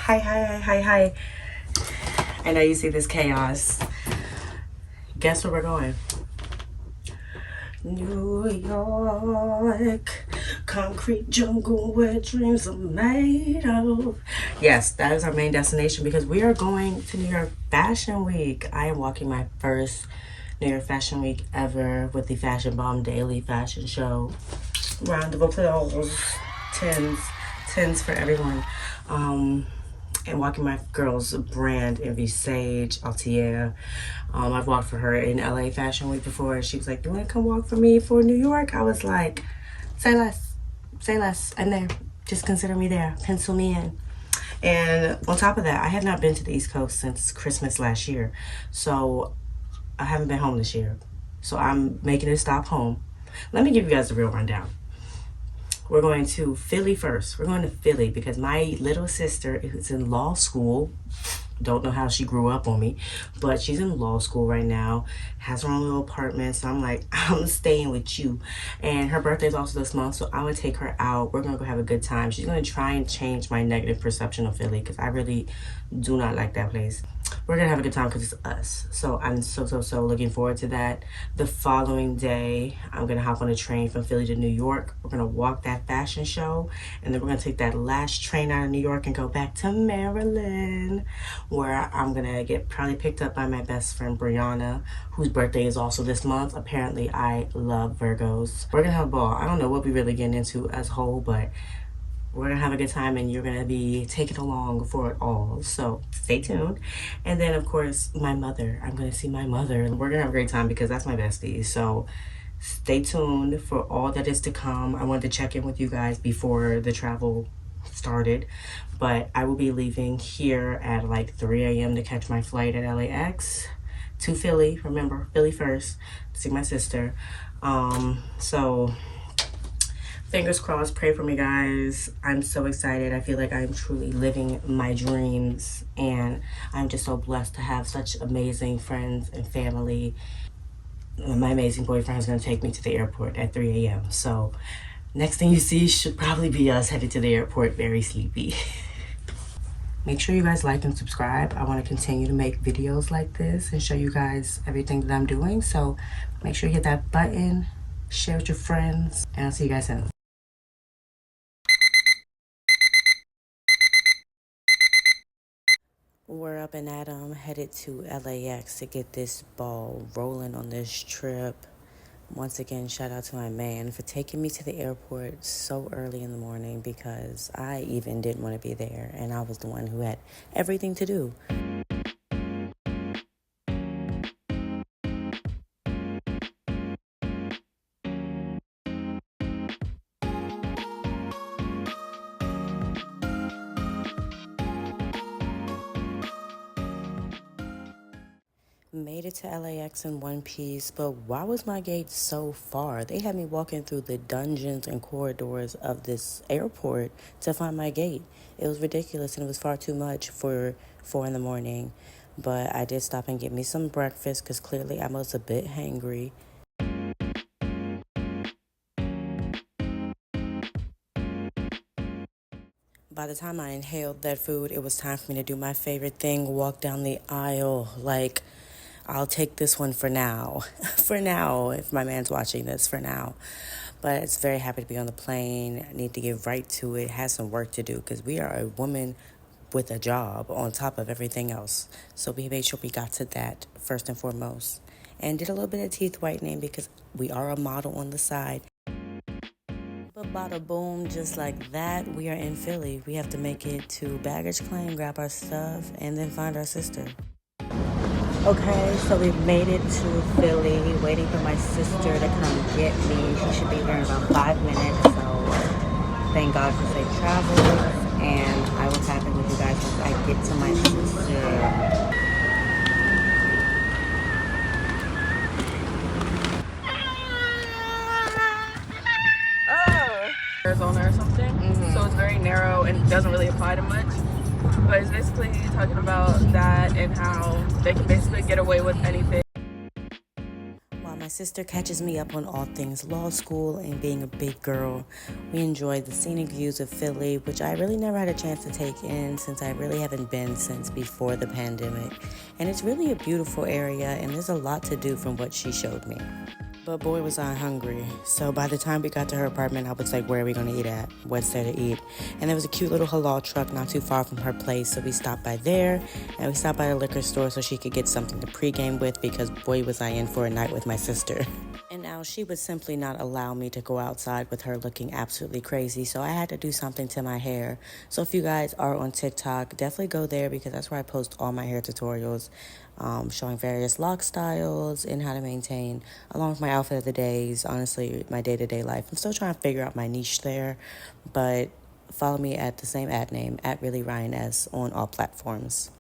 Hi. I know you see this chaos. Guess where we're going? New York, concrete jungle where dreams are made of. Yes, that is our main destination because we are going to New York Fashion Week. I am walking my first New York Fashion Week ever with the Fashion Bomb Daily Fashion Show. Round of applause. Tens for everyone. And walking my girl's brand, Envy Sage, Altier. I've walked for her in LA Fashion Week before. She was like, "Do you want to come walk for me for New York?" I was like, say less. I'm there. Just consider me there. Pencil me in. And on top of that, I have not been to the East Coast since Christmas last year. So I haven't been home this year. So I'm making a stop home. Let me give you guys the real rundown. We're going to Philly first. We're going to Philly because my little sister is in law school. Don't know how she grew up on me, but she's in law school right now, has her own little apartment. So I'm like, I'm staying with you. And her birthday is also this month, so I would take her out. We're gonna go have a good time. She's gonna try and change my negative perception of Philly because I really do not like that place. We're gonna have a good time because it's us. So I'm so looking forward to that. The following day, I'm gonna hop on a train from Philly to New York. We're gonna walk that fashion show, and then we're gonna take that last train out of New York and go back to Maryland, where I'm gonna get probably picked up by my best friend Brianna, whose birthday is also this month. Apparently, I love Virgos. We're gonna have a ball. I don't know what we really getting into as a whole, but we're gonna have a good time and you're gonna be taken along for it all. So stay tuned. And then of course, my mother. I'm gonna see my mother. We're gonna have a great time because that's my bestie. So stay tuned for all that is to come. I wanted to check in with you guys before the travel started. But I will be leaving here at like 3 a.m. to catch my flight at LAX to Philly. Remember, Philly first to see my sister. So fingers crossed, pray for me guys. I'm so excited. I feel like I'm truly living my dreams and I'm just so blessed to have such amazing friends and family. My amazing boyfriend is going to take me to the airport at 3 a.m. So next thing you see should probably be us headed to the airport very sleepy. Make sure you guys like and subscribe. I want to continue to make videos like this and show you guys everything that I'm doing. So make sure you hit that button, share with your friends, and I'll see you guys soon. We're up and at 'em, headed to LAX to get this ball rolling on this trip. Once again, shout out to my man for taking me to the airport so early in the morning because I even didn't want to be there and I was the one who had everything to do. Made it to LAX in one piece, but why was my gate so far? They had me walking through the dungeons and corridors of this airport to find my gate. It was ridiculous and it was far too much for 4 in the morning. But I did stop and get me some breakfast because clearly I was a bit hangry. By the time I inhaled that food, it was time for me to do my favorite thing, walk down the aisle. Like, I'll take this one for now. For now, if my man's watching this, for now. But it's very happy to be on the plane. I need to get right to it. Has some work to do because we are a woman with a job on top of everything else. So we made sure we got to that first and foremost. And did a little bit of teeth whitening because we are a model on the side. But bada boom, just like that, we are in Philly. We have to make it to baggage claim, grab our stuff, and then find our sister. Okay, so we've made it to Philly, waiting for my sister to come get me. She should be there in about 5 minutes, so thank God for safe travels, and I will tap in with you guys once I get to my sister. Arizona or something, so it's very narrow and doesn't really apply to much. But it's basically talking about that and how they can basically get away with anything. While my My sister catches me up on all things law school, and being a big girl, we enjoy the scenic views of Philly, which I really never had a chance to take in since I really haven't been since before the pandemic. And it's really a beautiful area, and there's a lot to do from what she showed me. But boy, was I hungry. So by the time we got to her apartment, I was like, where are we going to eat at? What's there to eat? And there was a cute little halal truck not too far from her place. So we stopped by there, and we stopped by the liquor store so she could get something to pregame with, because boy, was I in for a night with my sister. And now she would simply not allow me to go outside with her looking absolutely crazy. So I had to do something to my hair. So if you guys are on TikTok, definitely go there, because that's where I post all my hair tutorials. Showing various lock styles and how to maintain, along with my outfit of the days, honestly, my day-to-day life. I'm still trying to figure out my niche there, but follow me at the same ad name, at ReallyRyanS, on all platforms.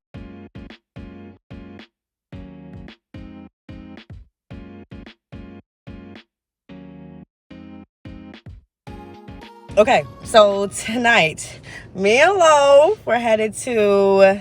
Okay, so tonight, me and Lo, we're headed to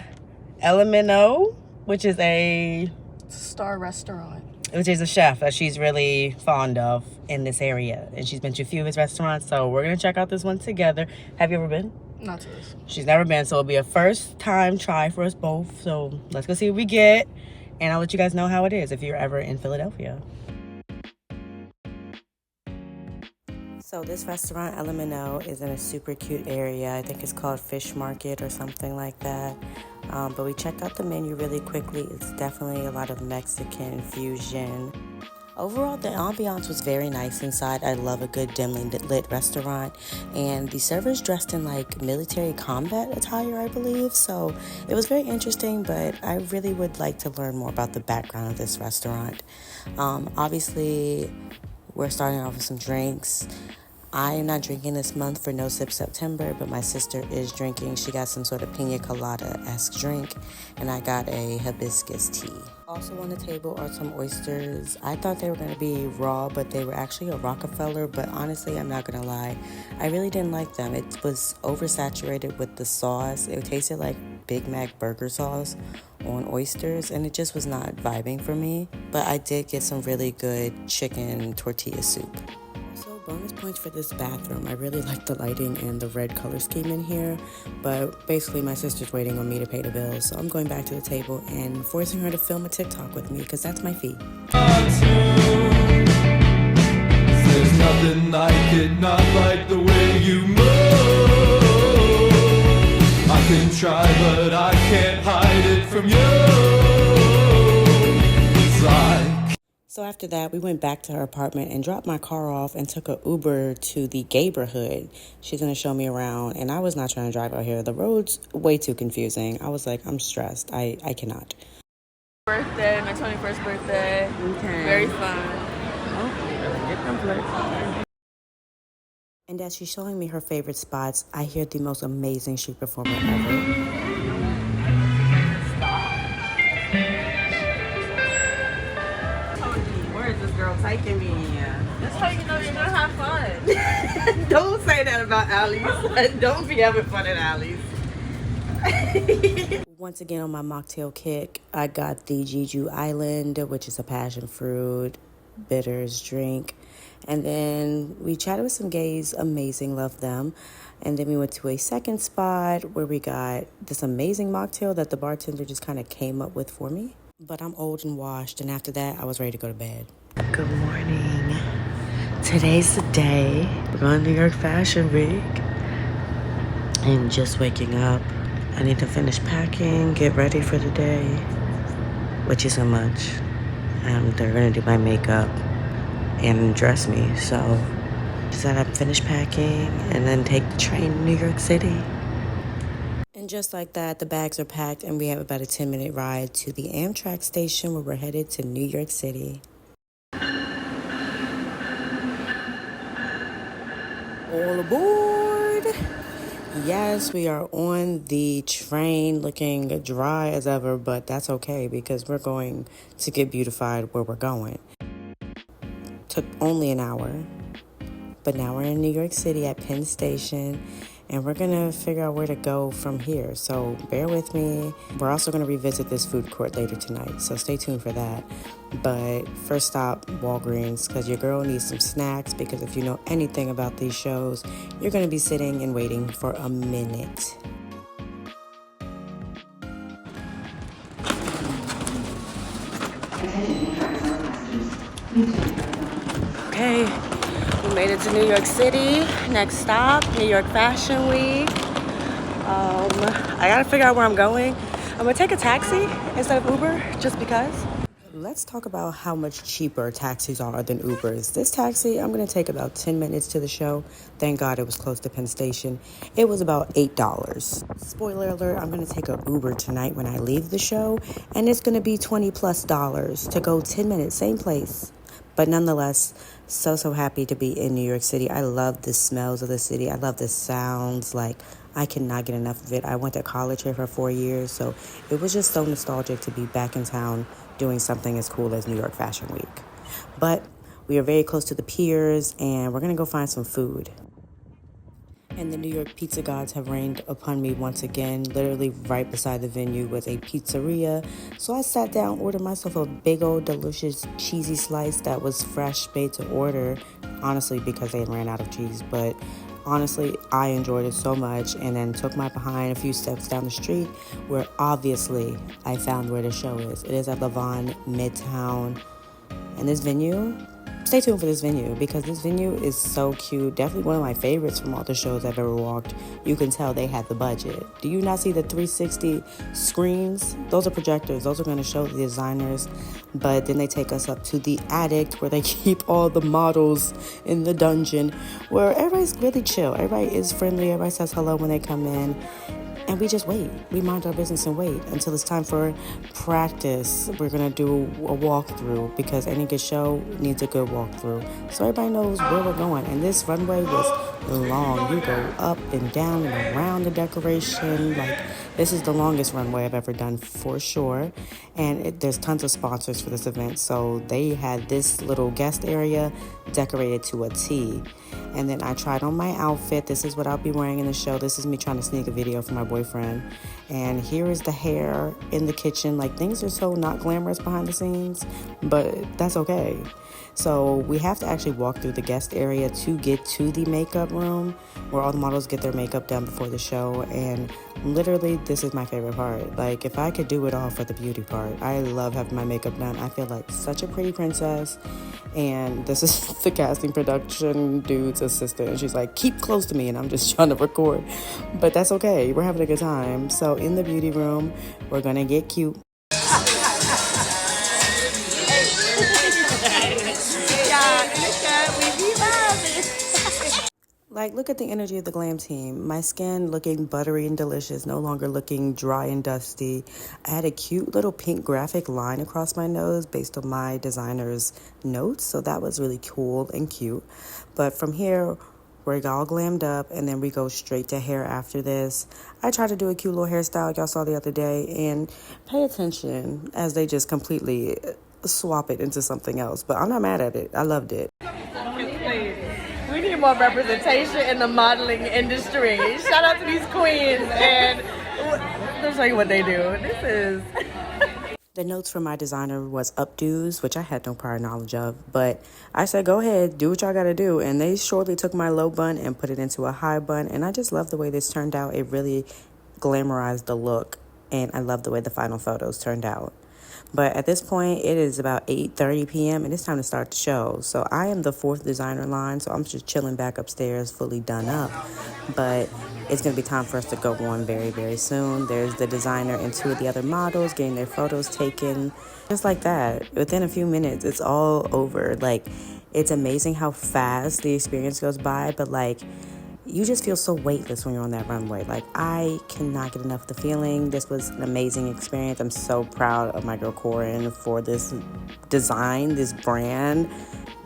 Elemento, which is a Star restaurant. which is a chef that she's really fond of in this area. And she's been to a few of his restaurants, so we're going to check out this one together. Have you ever been? Not to this. She's never been, so it'll be a first time try for us both. So let's go see what we get, and I'll let you guys know how it is if you're ever in Philadelphia. So this restaurant, Elemento, is in a super cute area. I think it's called Fish Market or something like that. But we checked out the menu really quickly. It's definitely a lot of Mexican fusion. Overall, the ambiance was very nice inside. I love a good dimly lit restaurant. And the servers dressed in like military combat attire, I believe. So it was very interesting, but I really would like to learn more about the background of this restaurant. Obviously, we're starting off with some drinks. I am not drinking this month for No Sip September, but my sister is drinking. She got some sort of pina colada-esque drink, and I got a hibiscus tea. Also on the table are some oysters. I thought they were going to be raw, but they were actually a Rockefeller, but honestly, I'm not going to lie. I really didn't like them. It was oversaturated with the sauce. It tasted like Big Mac burger sauce on oysters, and it just was not vibing for me. But I did get some really good chicken tortilla soup. So bonus points for this bathroom. I really like the lighting and the red color scheme in here, but basically my sister's waiting on me to pay the bills, so I'm going back to the table and forcing her to film a TikTok with me, because that's my fee. There's nothing like it, not like the way you move. I can try, but I can't hide it from you. It's like So after that, we went back to her apartment and dropped my car off and took an Uber to the neighborhood. She's going to show me around, and I was not trying to drive out here. The road's way too confusing. I was like, I'm stressed. I cannot. Birthday, my 21st birthday. Okay. Very fun. And as she's showing me her favorite spots, I hear the most amazing street performer ever. This girl taking me. That's how you know you're gonna have fun. Don't say that about Allie's. Don't be having fun at Allie's. Once again, on my mocktail kick, I got the Jeju Island, which is a passion fruit bitters drink. And then we chatted with some gays. Amazing, love them. And then we went to a second spot where we got this amazing mocktail that the bartender just kind of came up with for me. But I'm old and washed, and after that, I was ready to go to bed. Good morning. Today's the day. We're going to New York Fashion Week. And just waking up. I need to finish packing, get ready for the day, which isn't much. They're going to do my makeup and dress me. So just gotta finish packing and then take the train to New York City. And just like that, the bags are packed, and we have about a 10-minute ride to the Amtrak station where we're headed to New York City. All aboard! Yes, we are on the train, looking dry as ever, but that's okay because we're going to get beautified where we're going. Took only an hour, but now we're in New York City at Penn Station. and we're gonna figure out where to go from here. So bear with me. We're also gonna revisit this food court later tonight, so stay tuned for that. But first stop, Walgreens, because your girl needs some snacks, because if you know anything about these shows, you're gonna be sitting and waiting for a minute. Okay, we made it to New York City. Next stop, New York Fashion Week. I gotta figure out where I'm going. I'm gonna take a taxi instead of Uber, just because. Let's talk about how much cheaper taxis are than Ubers. This taxi, I'm gonna take about 10 minutes to the show. Thank God it was close to Penn Station. It was about $8. Spoiler alert, I'm gonna take an Uber tonight when I leave the show, and it's gonna be $20+ to go 10 minutes, same place. But nonetheless, so happy to be in New York City. I love the smells of the city. I love the sounds. Like, I cannot get enough of it. I went to college here for 4 years, so it was just so nostalgic to be back in town doing something as cool as New York Fashion Week. But we are very close to the piers, and we're going to go find some food. And the New York pizza gods have rained upon me once again. Literally right beside the venue was a pizzeria. So I sat down, ordered myself a big old delicious cheesy slice that was fresh made to order. Honestly, because they ran out of cheese. But honestly, I enjoyed it so much. And then took my behind a few steps down the street, where obviously I found where the show is. It is at Levon Midtown. And this venue, stay tuned for this venue, because this venue is so cute. Definitely one of my favorites from all the shows I've ever walked. You can tell they had the budget. Do you not see the 360 screens? Those are projectors. Those are going to show the designers. But then they take us up to the attic, where they keep all the models in the dungeon, where everybody's really chill. Everybody is friendly. Everybody says hello when they come in. And we just wait. We mind our business and wait until it's time for practice. We're going to do a walkthrough, because any good show needs a good walkthrough. So everybody knows where we're going. And this runway was long. You go up and down and around the decoration. Like, this is the longest runway I've ever done for sure. And there's tons of sponsors for this event. So they had this little guest area decorated to a T. And then I tried on my outfit. This is what I'll be wearing in the show. This is me trying to sneak a video for my boyfriend. And here is the hair in the kitchen. Like, things are so not glamorous behind the scenes, but that's okay. So we have to actually walk through the guest area to get to the makeup room, where all the models get their makeup done before the show. And literally, this is my favorite part. Like, if I could do it all for the beauty part, I love having my makeup done. I feel like such a pretty princess. And this is the casting production dude's assistant. And she's like, keep close to me. And I'm just trying to record. But that's okay. We're having a good time. So in the beauty room, we're going to get cute. Like, look at the energy of the Glam team. My skin looking buttery and delicious, no longer looking dry and dusty. I had a cute little pink graphic line across my nose based on my designer's notes, so that was really cool and cute. But from here, we're all glammed up, and then we go straight to hair after this. I tried to do a cute little hairstyle y'all saw the other day, and pay attention as they just completely swap it into something else. But I'm not mad at it. I loved it. We need more representation in the modeling industry. Shout out to these queens, and let me show you what they do. This is... The notes from my designer was updos, which I had no prior knowledge of. But I said, go ahead, do what y'all got to do. And they shortly took my low bun and put it into a high bun. And I just love the way this turned out. It really glamorized the look. And I love the way the final photos turned out. But at this point, it is about 8:30 p.m. and it's time to start the show. So I am the fourth designer line, so I'm just chilling back upstairs, fully done up. But it's going to be time for us to go on very, very soon. There's the designer and two of the other models getting their photos taken. Just like that. Within a few minutes, it's all over. Like, it's amazing how fast the experience goes by, but like, you just feel so weightless when you're on that runway. Like, I cannot get enough of the feeling. This was an amazing experience. I'm so proud of my girl Corin for this design, this brand.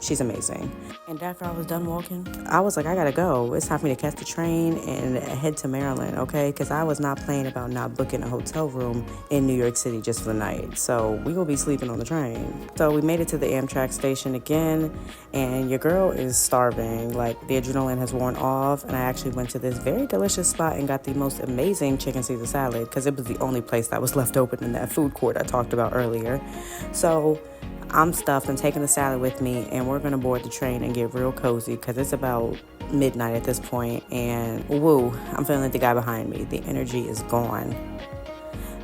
She's amazing. And after I was done walking, I was like, I gotta go. It's time for me to catch the train and head to Maryland, okay? Because I was not playing about not booking a hotel room in New York City just for the night. So we will be sleeping on the train. So we made it to the Amtrak station again, and your girl is starving. Like, the adrenaline has worn off, and I actually went to this very delicious spot and got the most amazing chicken Caesar salad because it was the only place that was left open in that food court I talked about earlier. So I'm stuffed. I'm taking the salad with me, and we're going to board the train and get real cozy because it's about midnight at this point, and woo, I'm feeling like the guy behind me. The energy is gone.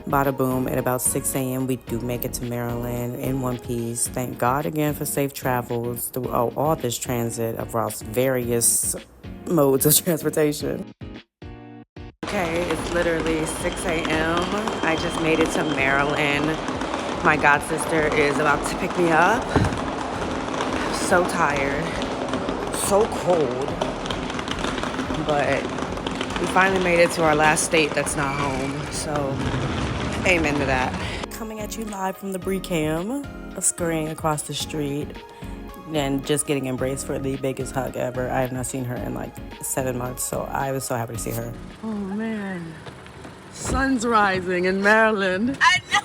Bada boom, at about 6 a.m. we do make it to Maryland in one piece. Thank God again for safe travels through all this transit across various modes of transportation. Okay, it's literally 6 a.m. I just made it to Maryland. My god sister is about to pick me up. So tired, so cold, but we finally made it to our last state that's not home, so amen to that. Coming at you live from the Bree Cam, scurrying across the street and just getting embraced for the biggest hug ever. I have not seen her in like 7 months, so I was so happy to see her. Oh man, sun's rising in Maryland. I know!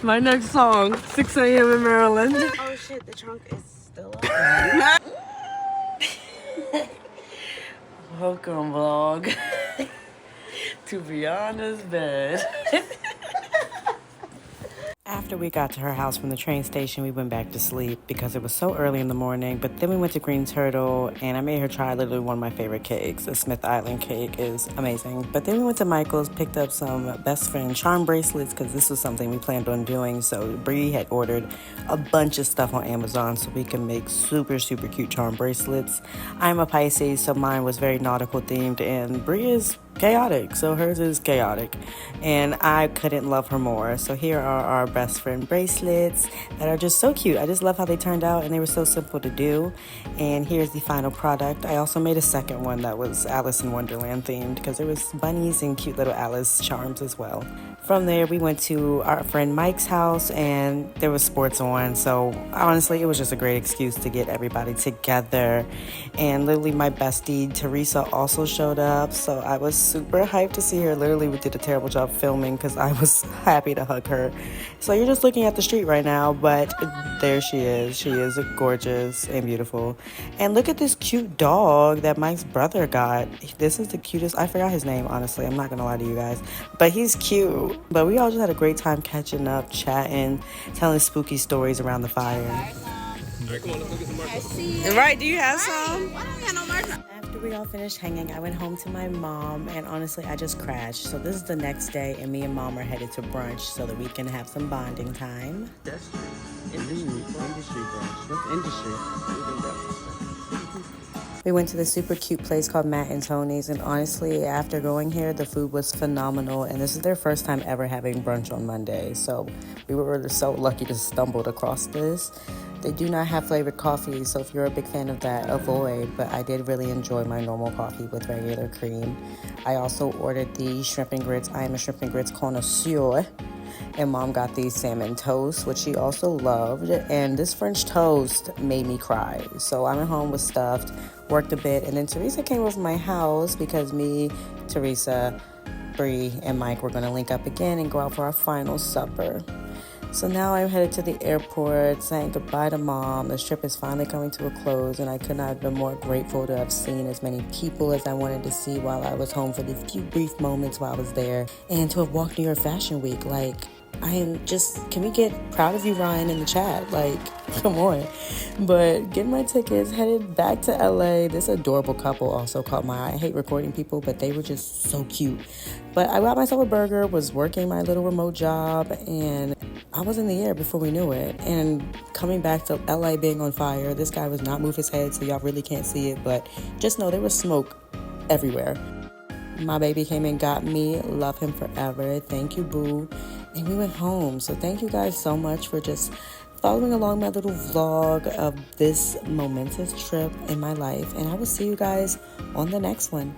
My next song, 6 a.m. in Maryland. Oh shit, the trunk is still up. Welcome, vlog, to Brianna's bed. After we got to her house from the train station, we went back to sleep because it was so early in the morning. But then we went to Green Turtle, and I made her try literally one of my favorite cakes. The Smith Island cake is amazing. But then we went to Michael's, picked up some best friend charm bracelets because this was something we planned on doing. So Bree had ordered a bunch of stuff on Amazon so we can make super, super cute charm bracelets. I'm a Pisces, so mine was very nautical themed, and Bree is chaotic, so hers is chaotic, and I couldn't love her more. So here are our best friend bracelets that are just so cute. I just love how they turned out, and they were so simple to do. And here's the final product. I also made a second one that was Alice in Wonderland themed because there was bunnies and cute little Alice charms as well. From there, we went to our friend Mike's house, and there was sports on. So honestly, it was just a great excuse to get everybody together. And literally, my bestie Teresa also showed up. So I was super hyped to see her. Literally, we did a terrible job filming because I was happy to hug her. So you're just looking at the street right now, but there she is. She is gorgeous and beautiful. And look at this cute dog that Mike's brother got. This is the cutest. I forgot his name, honestly. I'm not going to lie to you guys. But he's cute. But we all just had a great time catching up, chatting, telling spooky stories around the fire. Right, do you have some? After we all finished hanging, I went home to my mom, and honestly, I just crashed. So this is the next day, and me and mom are headed to brunch so that we can have some bonding time. That's true. Industry brunch. What's industry? We went to this super cute place called Matt and Tony's, and honestly, after going here, the food was phenomenal, and this is their first time ever having brunch on Monday, so we were so lucky to stumble across this. They do not have flavored coffee, so if you're a big fan of that, avoid, but I did really enjoy my normal coffee with regular cream. I also ordered the shrimp and grits. I am a shrimp and grits connoisseur. And mom got these salmon toast, which she also loved. And this French toast made me cry. So I went home, was stuffed, worked a bit. And then Teresa came over to my house because me, Teresa, Bree, and Mike were going to link up again and go out for our final supper. So now I'm headed to the airport, saying goodbye to mom. This trip is finally coming to a close, and I could not have been more grateful to have seen as many people as I wanted to see while I was home for the few brief moments while I was there, and to have walked New York Fashion Week. Like, I am just, can we get proud of you, Ryan, in the chat? Like, come on. But getting my tickets, headed back to LA. This adorable couple also caught my eye. I hate recording people, but they were just so cute. But I got myself a burger, was working my little remote job, and I was in the air before we knew it. And coming back to LA being on fire, this guy was not move his head, so y'all really can't see it, but just know there was smoke everywhere. My baby came and got me. Love him forever. Thank you, boo. And we went home. So thank you guys so much for just following along my little vlog of this momentous trip in my life. And I will see you guys on the next one.